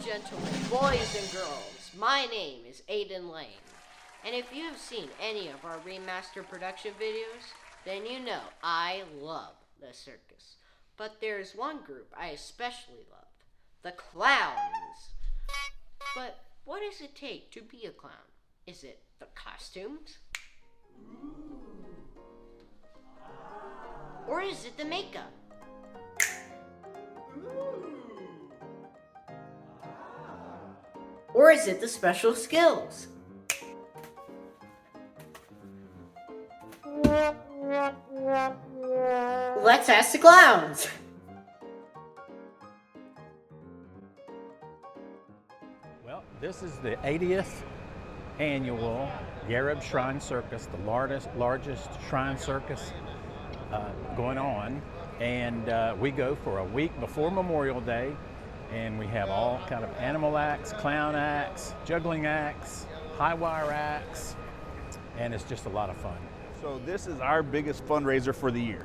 gentlemen, boys and girls, my name is Aodhan Lane, and if you have seen any of our remastered production videos, then you know I love the circus. But there's one group I especially love, the clowns. But what does it take to be a clown? Is it the costumes? Or is it the makeup? Or is it the special skills? Let's ask the clowns. Well, this is the 80th annual Yaarab Shrine Circus, the largest shrine circus going on, and we go for a week before Memorial Day, and we have all kind of animal acts, clown acts, juggling acts, high wire acts, and it's just a lot of fun. So this is our biggest fundraiser for the year.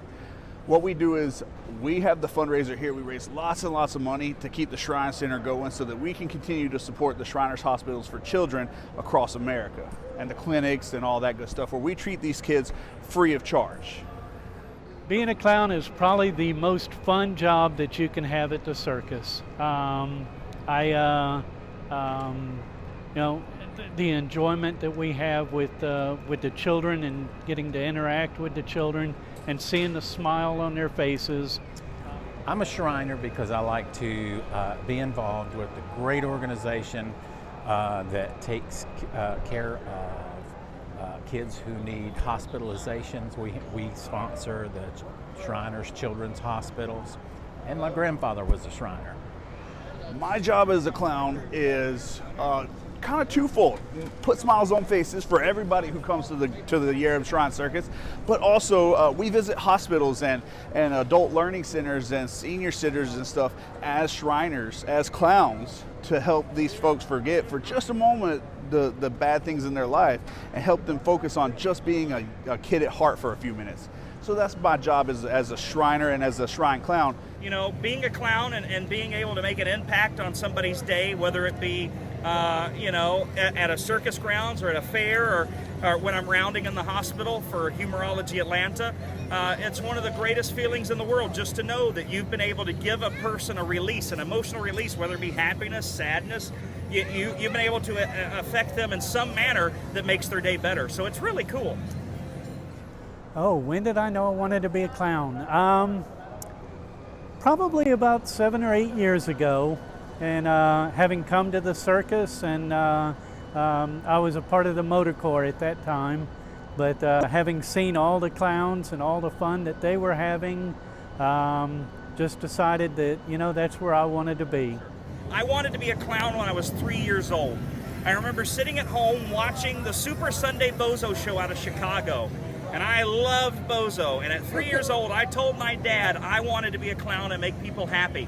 What we do is we have the fundraiser here. We raise lots and lots of money to keep the Shrine Center going so that we can continue to support the Shriners Hospitals for Children across America and the clinics and all that good stuff where we treat these kids free of charge. Being a clown is probably the most fun job that you can have at the circus. The enjoyment that we have with the children and getting to interact with the children and seeing the smile on their faces. I'm a Shriner because I like to be involved with a great organization that takes care of kids who need hospitalizations. We sponsor the Shriners Children's Hospitals, and my grandfather was a Shriner. My job as a clown is kind of twofold. Put smiles on faces for everybody who comes to the Yaarab Shrine Circus, but also we visit hospitals and adult learning centers and senior centers and stuff as Shriners, as clowns, to help these folks forget for just a moment the bad things in their life and help them focus on just being a kid at heart for a few minutes. So that's my job as a Shriner and as a Shrine clown. You know, being a clown and being able to make an impact on somebody's day, whether it be at a circus grounds or at a fair or when I'm rounding in the hospital for Humorology Atlanta, it's one of the greatest feelings in the world just to know that you've been able to give a person a release, an emotional release, whether it be happiness, sadness. You've been able to affect them in some manner that makes their day better. So it's really cool. Oh, when did I know I wanted to be a clown? Probably about 7 or 8 years ago. And having come to the circus, and I was a part of the motor corps at that time, but having seen all the clowns and all the fun that they were having, just decided that, that's where I wanted to be. I wanted to be a clown when I was 3 years old. I remember sitting at home watching the Super Sunday Bozo show out of Chicago. And I loved Bozo. And at 3 years old, I told my dad I wanted to be a clown and make people happy.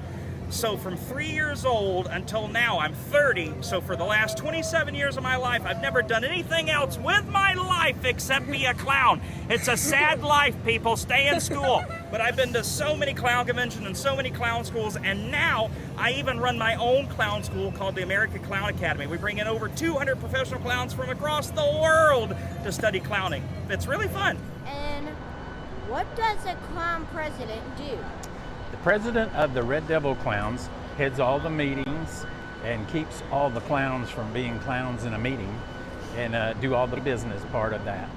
So from 3 years old until now, I'm 30. So for the last 27 years of my life, I've never done anything else with my life except be a clown. It's a sad life, people. Stay in school. But I've been to so many clown conventions and so many clown schools, and now I even run my own clown school called the American Clown Academy. We bring in over 200 professional clowns from across the world to study clowning. It's really fun. And what does a clown president do? The president of the Red Devil Clowns heads all the meetings and keeps all the clowns from being clowns in a meeting and do all the business part of that.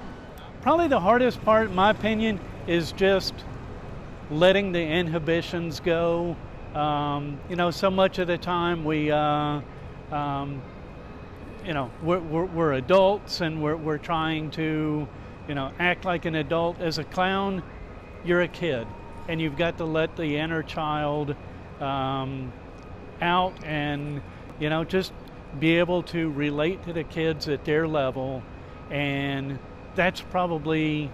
Probably the hardest part, in my opinion, is just letting the inhibitions go. So much of the time we're adults and we're trying to, act like an adult. As a clown, you're a kid. And you've got to let the inner child out and, just be able to relate to the kids at their level. And that's probably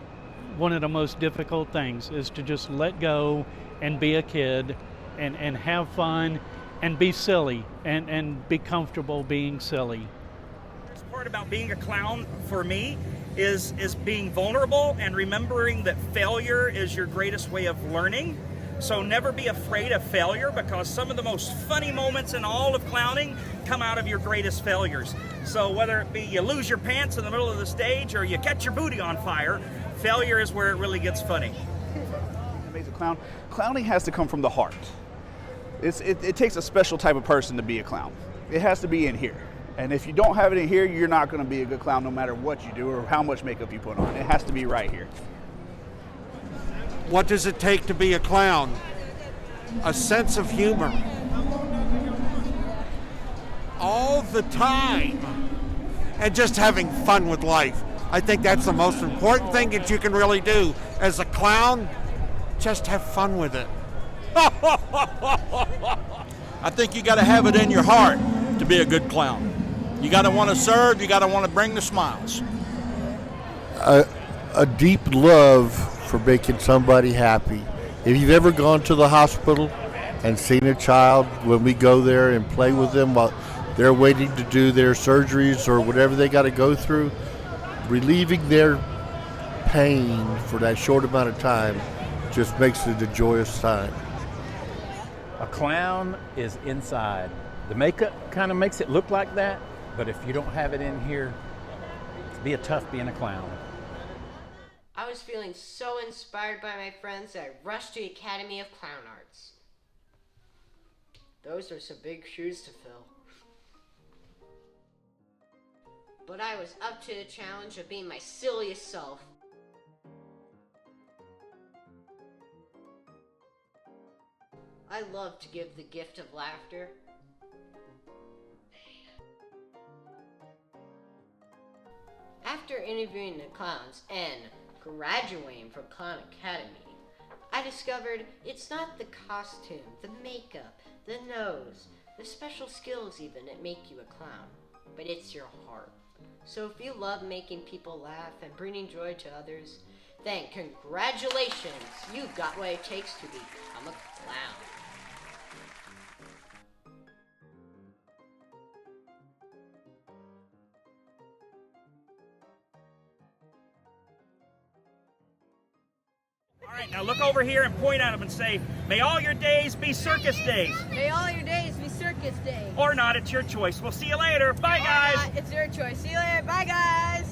one of the most difficult things, is to just let go and be a kid and have fun and be silly and be comfortable being silly. The part about being a clown for me is being vulnerable and remembering that failure is your greatest way of learning. So never be afraid of failure, because some of the most funny moments in all of clowning come out of your greatest failures. So whether it be you lose your pants in the middle of the stage or you catch your booty on fire, failure is where it really gets funny. Amazing clown. Clowning has to come from the heart. It takes a special type of person to be a clown. It has to be in here. And if you don't have it in here, you're not going to be a good clown no matter what you do or how much makeup you put on. It has to be right here. What does it take to be a clown? A sense of humor. All the time. And just having fun with life. I think that's the most important thing that you can really do as a clown. Just have fun with it. I think you got to have it in your heart to be a good clown. You got to want to serve, you got to want to bring the smiles. A deep love for making somebody happy. If you've ever gone to the hospital and seen a child, when we go there and play with them while they're waiting to do their surgeries or whatever they got to go through, relieving their pain for that short amount of time just makes it a joyous time. A clown is inside. The makeup kind of makes it look like that, but if you don't have it in here, it'd be tough being a clown. I was feeling so inspired by my friends that I rushed to the Academy of Clown Arts. Those are some big shoes to fill. But I was up to the challenge of being my silliest self. I love to give the gift of laughter. After interviewing the clowns and graduating from Clown Academy, I discovered it's not the costume, the makeup, the nose, the special skills even that make you a clown, but it's your heart. So if you love making people laugh and bringing joy to others, then congratulations, you've got what it takes to become a clown. All right, now look over here and point at them and say, may all your days be circus days. May all your days be circus days. Or not, it's your choice. We'll see you later. Bye, guys. It's your choice. See you later. Bye, guys.